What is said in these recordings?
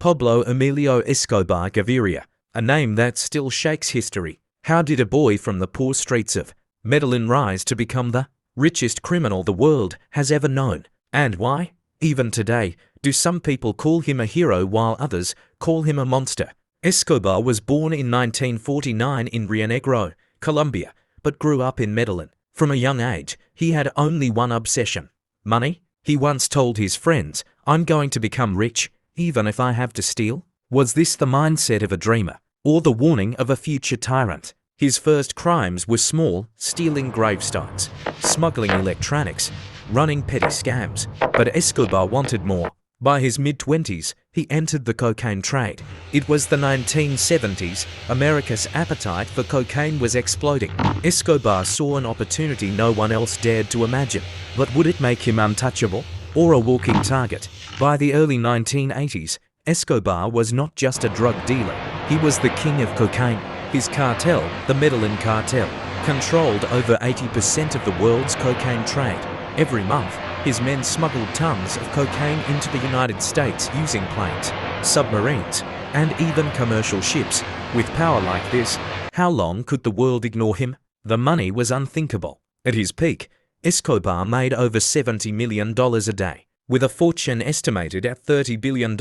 Pablo Emilio Escobar Gaviria, a name that still shakes history. How did a boy from the poor streets of Medellín rise to become the richest criminal the world has ever known? And why? Even today, do some people call him a hero while others call him a monster? Escobar was born in 1949 in Rio Negro, Colombia, but grew up in Medellín. From a young age, he had only one obsession: money. He once told his friends, "I'm going to become rich, even if I have to steal." Was this the mindset of a dreamer, or the warning of a future tyrant? His first crimes were small: stealing gravestones, smuggling electronics, running petty scams. But Escobar wanted more. By his mid-20s, he entered the cocaine trade. It was the 1970s. America's appetite for cocaine was exploding. Escobar saw an opportunity no one else dared to imagine. But would it make him untouchable, or a walking target? By the early 1980s, Escobar was not just a drug dealer. He was the king of cocaine. His cartel, the Medellín Cartel, controlled over 80% of the world's cocaine trade. Every month, his men smuggled tons of cocaine into the United States using planes, submarines, and even commercial ships. With power like this, how long could the world ignore him? The money was unthinkable. At his peak, Escobar made over $70 million a day. With a fortune estimated at $30 billion,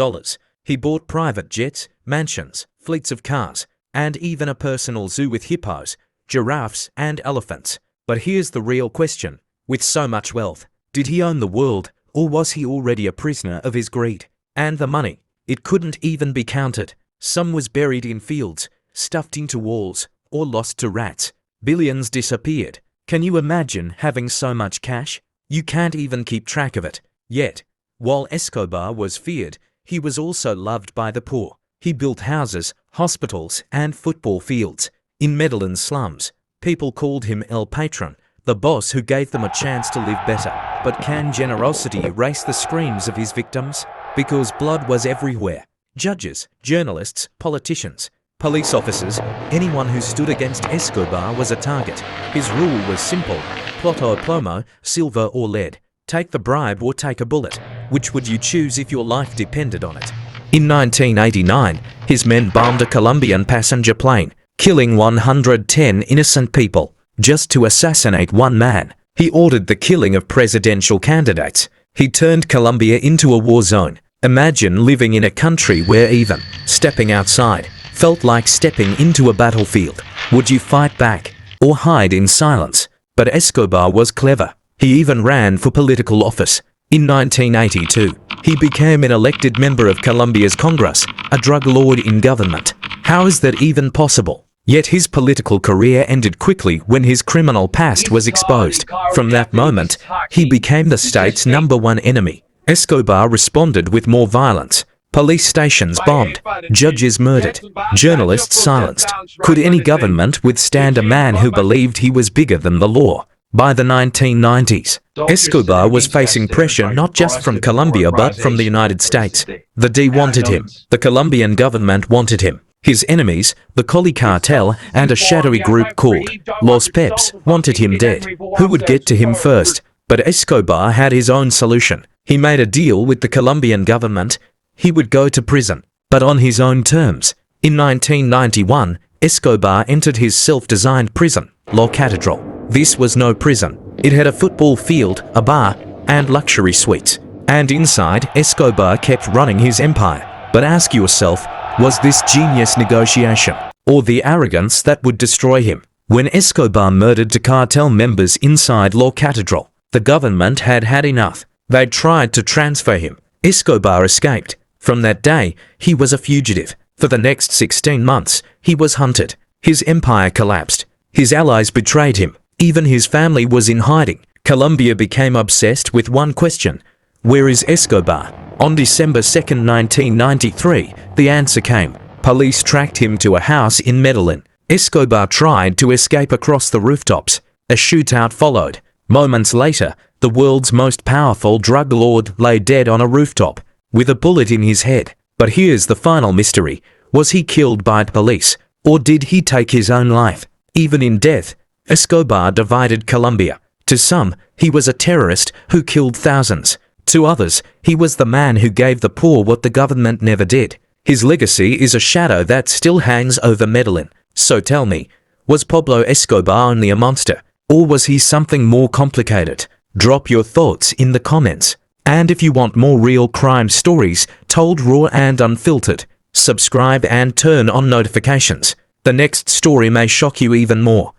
he bought private jets, mansions, fleets of cars, and even a personal zoo with hippos, giraffes, and elephants. But here's the real question. With so much wealth, did he own the world, or was he already a prisoner of his greed? And the money, it couldn't even be counted. Some was buried in fields, stuffed into walls, or lost to rats. Billions disappeared. Can you imagine having so much cash? You can't even keep track of it. Yet, while Escobar was feared, he was also loved by the poor. He built houses, hospitals, and football fields. In Medellín's slums, people called him El Patron, the boss who gave them a chance to live better. But can generosity erase the screams of his victims? Because blood was everywhere. Judges, journalists, politicians, police officers, anyone who stood against Escobar was a target. His rule was simple: plata o plomo, silver or lead. Take the bribe or take a bullet. Which would you choose if your life depended on it? In 1989, his men bombed a Colombian passenger plane, killing 110 innocent people, just to assassinate one man. He ordered the killing of presidential candidates. He turned Colombia into a war zone. Imagine living in a country where even stepping outside felt like stepping into a battlefield. Would you fight back or hide in silence? But Escobar was clever. He even ran for political office. In 1982, he became an elected member of Colombia's Congress, a drug lord in government. How is that even possible? Yet his political career ended quickly when his criminal past was exposed. From that moment, he became the state's #1 enemy. Escobar responded with more violence. Police stations bombed, judges murdered, journalists silenced. Could any government withstand a man who believed he was bigger than the law? By the 1990s, Escobar was facing pressure not just from Colombia but from the United States. The D wanted him. The Colombian government wanted him. His enemies, the Cali Cartel and a shadowy group called Los Peps, wanted him dead. Who would get to him first? But Escobar had his own solution. He made a deal with the Colombian government. He would go to prison, but on his own terms. In 1991, Escobar entered his self-designed prison, La Catedral. This was no prison. It had a football field, a bar, and luxury suites. And inside, Escobar kept running his empire. But ask yourself, was this genius negotiation, or the arrogance that would destroy him? When Escobar murdered the cartel members inside La Catedral, the government had had enough. They tried to transfer him. Escobar escaped. From that day, he was a fugitive. For the next 16 months, he was hunted. His empire collapsed. His allies betrayed him. Even his family was in hiding. Colombia became obsessed with one question: where is Escobar? On December 2, 1993, the answer came. Police tracked him to a house in Medellín. Escobar tried to escape across the rooftops. A shootout followed. Moments later, the world's most powerful drug lord lay dead on a rooftop, with a bullet in his head. But here's the final mystery. Was he killed by police, or did he take his own life? Even in death, Escobar divided Colombia. To some, he was a terrorist who killed thousands. To others, he was the man who gave the poor what the government never did. His legacy is a shadow that still hangs over Medellin. So tell me, was Pablo Escobar only a monster, or was he something more complicated? Drop your thoughts in the comments. And if you want more real crime stories told raw and unfiltered, subscribe and turn on notifications. The next story may shock you even more.